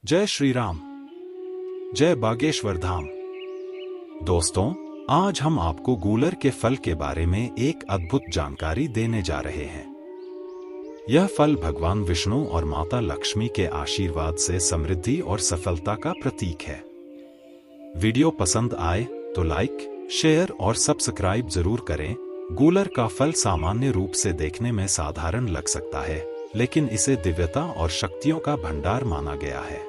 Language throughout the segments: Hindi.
जय श्री राम। जय बागेश्वर धाम। दोस्तों, आज हम आपको गूलर के फल के बारे में एक अद्भुत जानकारी देने जा रहे हैं। यह फल भगवान विष्णु और माता लक्ष्मी के आशीर्वाद से समृद्धि और सफलता का प्रतीक है। वीडियो पसंद आए तो लाइक, शेयर और सब्सक्राइब जरूर करें। गूलर का फल सामान्य रूप से देखने में साधारण लग सकता है, लेकिन इसे दिव्यता और शक्तियों का भंडार माना गया है।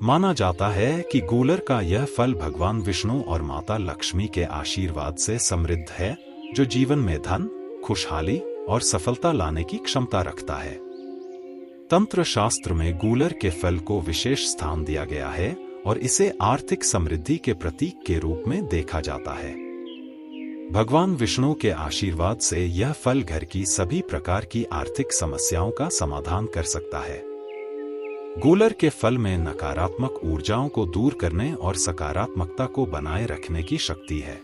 माना जाता है कि गूलर का यह फल भगवान विष्णु और माता लक्ष्मी के आशीर्वाद से समृद्ध है, जो जीवन में धन, खुशहाली और सफलता लाने की क्षमता रखता है। तंत्र शास्त्र में गूलर के फल को विशेष स्थान दिया गया है और इसे आर्थिक समृद्धि के प्रतीक के रूप में देखा जाता है। भगवान विष्णु के आशीर्वाद से यह फल घर की सभी प्रकार की आर्थिक समस्याओं का समाधान कर सकता है। गूलर के फल में नकारात्मक ऊर्जाओं को दूर करने और सकारात्मकता को बनाए रखने की शक्ति है।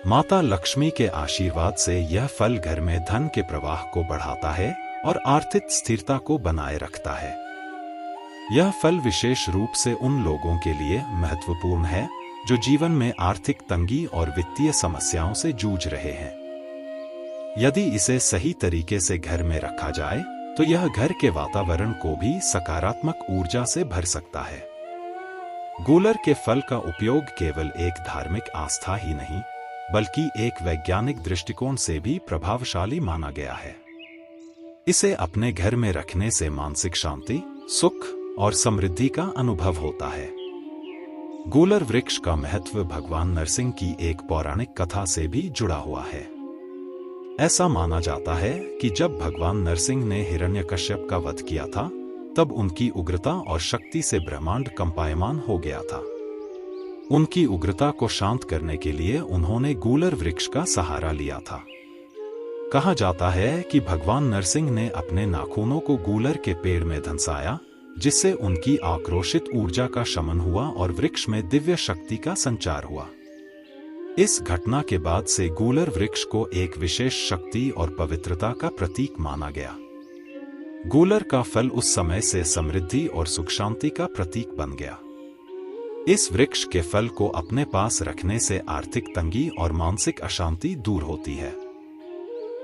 माता लक्ष्मी के आशीर्वाद से यह फल घर में धन के प्रवाह को बढ़ाता है और आर्थिक स्थिरता को बनाए रखता है। यह फल विशेष रूप से उन लोगों के लिए महत्वपूर्ण है जो जीवन में आर्थिक तंगी और वित्तीय समस्याओं से जूझ रहे हैं। यदि इसे सही तरीके से घर में रखा जाए तो यह घर के वातावरण को भी सकारात्मक ऊर्जा से भर सकता है। गूलर के फल का उपयोग केवल एक धार्मिक आस्था ही नहीं, बल्कि एक वैज्ञानिक दृष्टिकोण से भी प्रभावशाली माना गया है। इसे अपने घर में रखने से मानसिक शांति, सुख और समृद्धि का अनुभव होता है। गूलर वृक्ष का महत्व भगवान नरसिंह की एक पौराणिक कथा से भी जुड़ा हुआ है। ऐसा माना जाता है कि जब भगवान नरसिंह ने हिरण्यकश्यप का वध किया था, तब उनकी उग्रता और शक्ति से ब्रह्मांड कंपायमान हो गया था। उनकी उग्रता को शांत करने के लिए उन्होंने गूलर वृक्ष का सहारा लिया था। कहा जाता है कि भगवान नरसिंह ने अपने नाखूनों को गूलर के पेड़ में धंसाया, जिससे उनकी आक्रोशित ऊर्जा का शमन हुआ और वृक्ष में दिव्य शक्ति का संचार हुआ। इस घटना के बाद से गूलर वृक्ष को एक विशेष शक्ति और पवित्रता का प्रतीक माना गया। गूलर का फल उस समय से समृद्धि और सुख शांति का प्रतीक बन गया। इस वृक्ष के फल को अपने पास रखने से आर्थिक तंगी और मानसिक अशांति दूर होती है।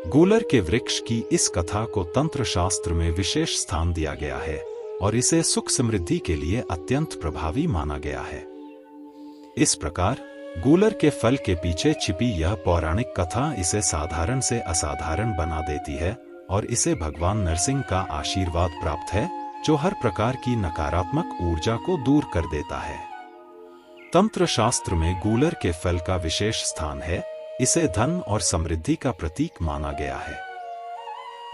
गूलर के वृक्ष की इस कथा को तंत्र शास्त्र में विशेष स्थान दिया गया है और इसे सुख समृद्धि के लिए अत्यंत प्रभावी माना गया है। इस प्रकार गूलर के फल के पीछे छिपी यह पौराणिक कथा इसे साधारण से असाधारण बना देती है और इसे भगवान नरसिंह का आशीर्वाद प्राप्त है, जो हर प्रकार की नकारात्मक ऊर्जा को दूर कर देता है। तंत्र शास्त्र में गूलर के फल का विशेष स्थान है। इसे धन और समृद्धि का प्रतीक माना गया है।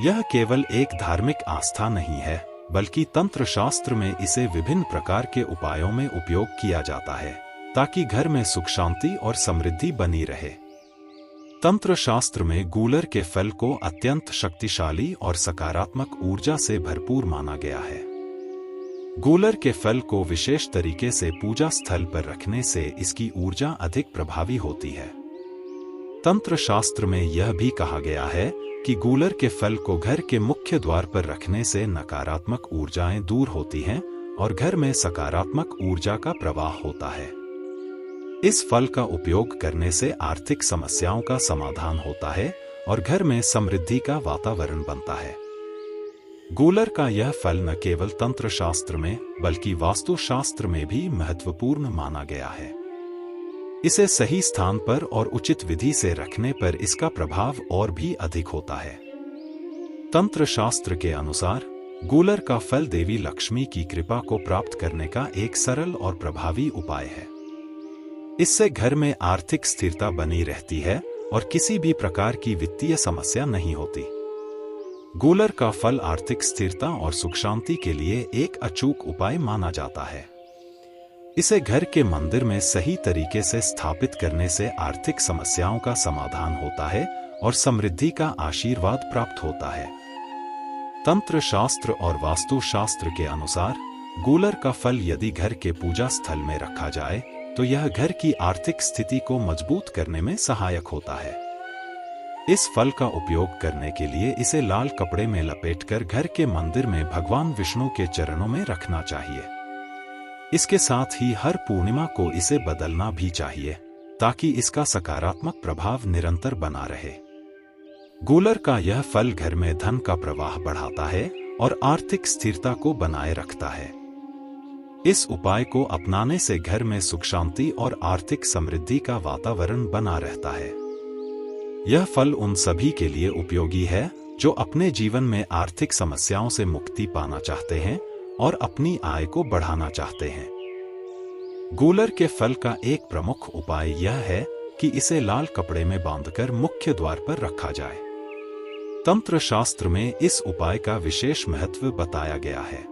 यह केवल एक धार्मिक आस्था नहीं है, बल्कि तंत्र शास्त्र में इसे विभिन्न प्रकार के उपायों में उपयोग किया जाता है, ताकि घर में सुख शांति और समृद्धि बनी रहे। तंत्र शास्त्र में गूलर के फल को अत्यंत शक्तिशाली और सकारात्मक ऊर्जा से भरपूर माना गया है। गूलर के फल को विशेष तरीके से पूजा स्थल पर रखने से इसकी ऊर्जा अधिक प्रभावी होती है। तंत्र शास्त्र में यह भी कहा गया है कि गूलर के फल को घर के मुख्य द्वार पर रखने से नकारात्मक ऊर्जाएं दूर होती हैं और घर में सकारात्मक ऊर्जा का प्रवाह होता है। इस फल का उपयोग करने से आर्थिक समस्याओं का समाधान होता है और घर में समृद्धि का वातावरण बनता है। गूलर का यह फल न केवल तंत्र शास्त्र में, बल्कि वास्तु शास्त्र में भी महत्वपूर्ण माना गया है। इसे सही स्थान पर और उचित विधि से रखने पर इसका प्रभाव और भी अधिक होता है। तंत्र शास्त्र के अनुसार गूलर का फल देवी लक्ष्मी की कृपा को प्राप्त करने का एक सरल और प्रभावी उपाय है। इससे घर में आर्थिक स्थिरता बनी रहती है और किसी भी प्रकार की वित्तीय समस्या नहीं होती। गूलर का फल आर्थिक स्थिरता और सुख शांति के लिए एक अचूक उपाय माना जाता है। इसे घर के मंदिर में सही तरीके से स्थापित करने से आर्थिक समस्याओं का समाधान होता है और समृद्धि का आशीर्वाद प्राप्त होता है। तंत्र शास्त्र और वास्तु शास्त्र के अनुसार गूलर का फल यदि घर के पूजा स्थल में रखा जाए तो यह घर की आर्थिक स्थिति को मजबूत करने में सहायक होता है। इस फल का उपयोग करने के लिए इसे लाल कपड़े में लपेटकर घर के मंदिर में भगवान विष्णु के चरणों में रखना चाहिए। इसके साथ ही हर पूर्णिमा को इसे बदलना भी चाहिए ताकि इसका सकारात्मक प्रभाव निरंतर बना रहे। गूलर का यह फल घर में धन का प्रवाह बढ़ाता है और आर्थिक स्थिरता को बनाए रखता है। इस उपाय को अपनाने से घर में सुख शांति और आर्थिक समृद्धि का वातावरण बना रहता है। यह फल उन सभी के लिए उपयोगी है जो अपने जीवन में आर्थिक समस्याओं से मुक्ति पाना चाहते हैं और अपनी आय को बढ़ाना चाहते हैं। गूलर के फल का एक प्रमुख उपाय यह है कि इसे लाल कपड़े में बांधकर मुख्य द्वार पर रखा जाए। तंत्र शास्त्र में इस उपाय का विशेष महत्व बताया गया है।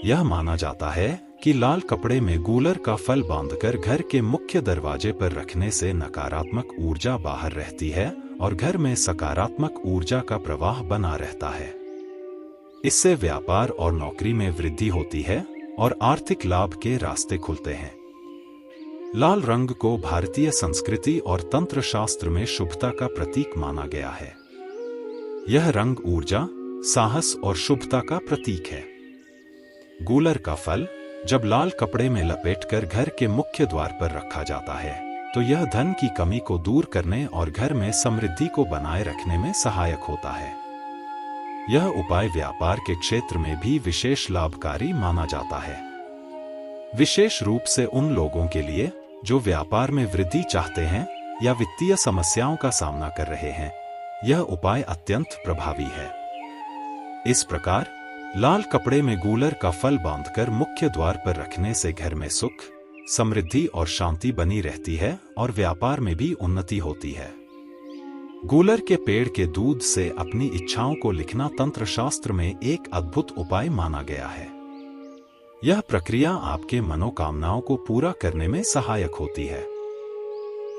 यह माना जाता है कि लाल कपड़े में गूलर का फल बांधकर घर के मुख्य दरवाजे पर रखने से नकारात्मक ऊर्जा बाहर रहती है और घर में सकारात्मक ऊर्जा का प्रवाह बना रहता है। इससे व्यापार और नौकरी में वृद्धि होती है और आर्थिक लाभ के रास्ते खुलते हैं। लाल रंग को भारतीय संस्कृति और तंत्र शास्त्र में शुभता का प्रतीक माना गया है। यह रंग ऊर्जा, साहस और शुभता का प्रतीक है। गूलर का फल जब लाल कपड़े में लपेटकर घर के मुख्य द्वार पर रखा जाता है तो यह धन की कमी को दूर करने और घर में समृद्धि को बनाए रखने में सहायक होता है। यह उपाय व्यापार के क्षेत्र में भी विशेष लाभकारी माना जाता है, विशेष रूप से उन लोगों के लिए जो व्यापार में वृद्धि चाहते हैं या वित्तीय समस्याओं का सामना कर रहे हैं। यह उपाय अत्यंत प्रभावी है। इस प्रकार लाल कपड़े में गूलर का फल बांधकर मुख्य द्वार पर रखने से घर में सुख, समृद्धि और शांति बनी रहती है और व्यापार में भी उन्नति होती है। गूलर के पेड़ के दूध से अपनी इच्छाओं को लिखना तंत्र शास्त्र में एक अद्भुत उपाय माना गया है। यह प्रक्रिया आपके मनोकामनाओं को पूरा करने में सहायक होती है।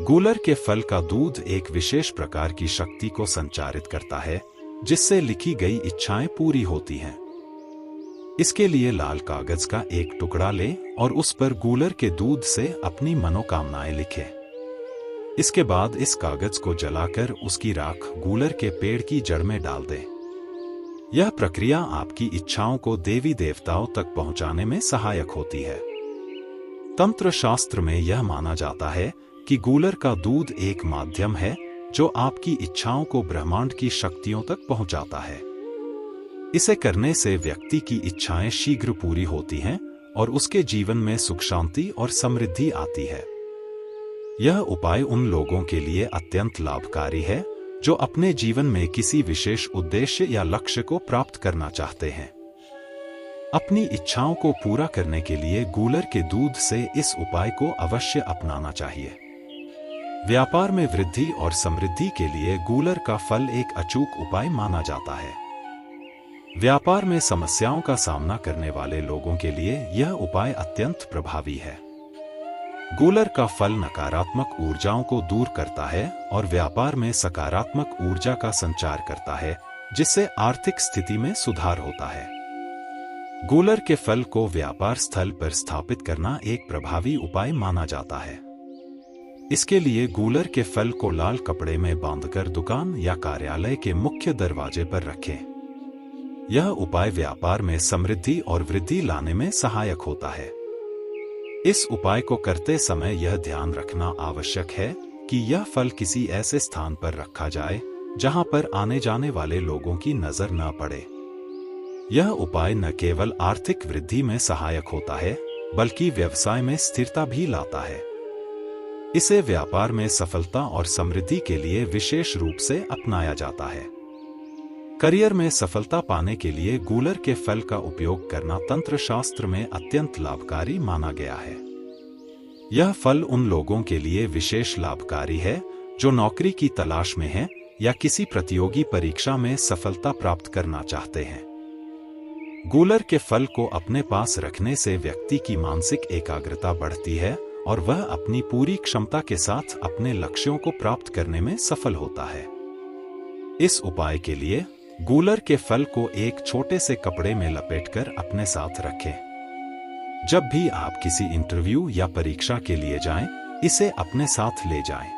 गूलर के फल का दूध एक विशेष प्रकार की शक्ति को संचारित करता है जिससे लिखी गई इच्छाएं पूरी होती हैं। इसके लिए लाल कागज का एक टुकड़ा लें और उस पर गूलर के दूध से अपनी मनोकामनाएं लिखें। इसके बाद इस कागज को जलाकर उसकी राख गूलर के पेड़ की जड़ में डाल दें। यह प्रक्रिया आपकी इच्छाओं को देवी देवताओं तक पहुंचाने में सहायक होती है। तंत्र शास्त्र में यह माना जाता है कि गूलर का दूध एक माध्यम है जो आपकी इच्छाओं को ब्रह्मांड की शक्तियों तक पहुंचाता है। इसे करने से व्यक्ति की इच्छाएं शीघ्र पूरी होती हैं और उसके जीवन में सुख शांति और समृद्धि आती है। यह उपाय उन लोगों के लिए अत्यंत लाभकारी है जो अपने जीवन में किसी विशेष उद्देश्य या लक्ष्य को प्राप्त करना चाहते हैं। अपनी इच्छाओं को पूरा करने के लिए गूलर के दूध से इस उपाय को अवश्य अपनाना चाहिए। व्यापार में वृद्धि और समृद्धि के लिए गूलर का फल एक अचूक उपाय माना जाता है। व्यापार में समस्याओं का सामना करने वाले लोगों के लिए यह उपाय अत्यंत प्रभावी है। गूलर का फल नकारात्मक ऊर्जाओं को दूर करता है और व्यापार में सकारात्मक ऊर्जा का संचार करता है, जिससे आर्थिक स्थिति में सुधार होता है। गूलर के फल को व्यापार स्थल पर स्थापित करना एक प्रभावी उपाय माना जाता है। इसके लिए गूलर के फल को लाल कपड़े में बांधकर दुकान या कार्यालय के मुख्य दरवाजे पर रखें। यह उपाय व्यापार में समृद्धि और वृद्धि लाने में सहायक होता है। इस उपाय को करते समय यह ध्यान रखना आवश्यक है कि यह फल किसी ऐसे स्थान पर रखा जाए जहां पर आने जाने वाले लोगों की नजर न पड़े। यह उपाय न केवल आर्थिक वृद्धि में सहायक होता है बल्कि व्यवसाय में स्थिरता भी लाता है। इसे व्यापार में सफलता और समृद्धि के लिए विशेष रूप से अपनाया जाता है। करियर में सफलता पाने के लिए गूलर के फल का उपयोग करना तंत्र शास्त्र में अत्यंत लाभकारी माना गया है। यह फल उन लोगों के लिए विशेष लाभकारी है जो नौकरी की तलाश में हैं या किसी प्रतियोगी परीक्षा में सफलता प्राप्त करना चाहते हैं। गूलर के फल को अपने पास रखने से व्यक्ति की मानसिक एकाग्रता बढ़ती है और वह अपनी पूरी क्षमता के साथ अपने लक्ष्यों को प्राप्त करने में सफल होता है। इस उपाय के लिए गूलर के फल को एक छोटे से कपड़े में लपेटकर अपने साथ रखें। जब भी आप किसी इंटरव्यू या परीक्षा के लिए जाएं, इसे अपने साथ ले जाएं।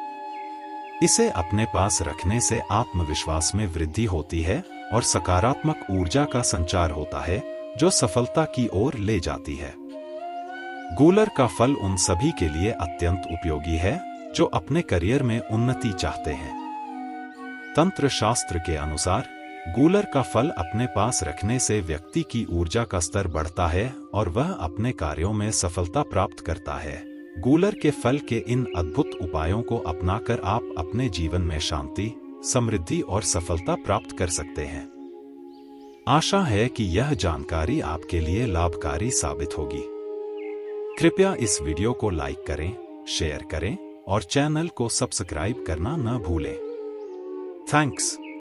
इसे अपने पास रखने से आत्मविश्वास में वृद्धि होती है और सकारात्मक ऊर्जा का संचार होता है जो सफलता की ओर ले जाती है। गूलर का फल उन सभी के लिए अत्यंत उपयोगी है जो अपने करियर में उन्नति चाहते हैं। तंत्र शास्त्र के अनुसार गूलर का फल अपने पास रखने से व्यक्ति की ऊर्जा का स्तर बढ़ता है और वह अपने कार्यों में सफलता प्राप्त करता है। गूलर के फल के इन अद्भुत उपायों को अपनाकर आप अपने जीवन में शांति, समृद्धि और सफलता प्राप्त कर सकते हैं। आशा है कि यह जानकारी आपके लिए लाभकारी साबित होगी। कृपया इस वीडियो को लाइक करें, शेयर करें और चैनल को सब्सक्राइब करना न भूलें। थैंक्स।